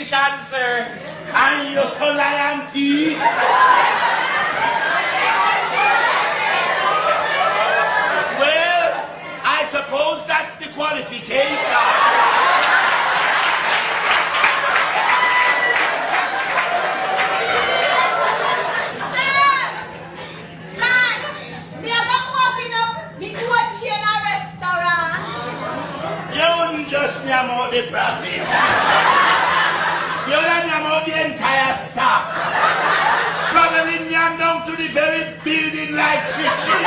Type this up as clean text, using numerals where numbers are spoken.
politician, sir. And you're so lion teeth. Well, I suppose that's the qualification. Just name out the profit. You don't name out the entire stock. Probably name down to the very building like chichi.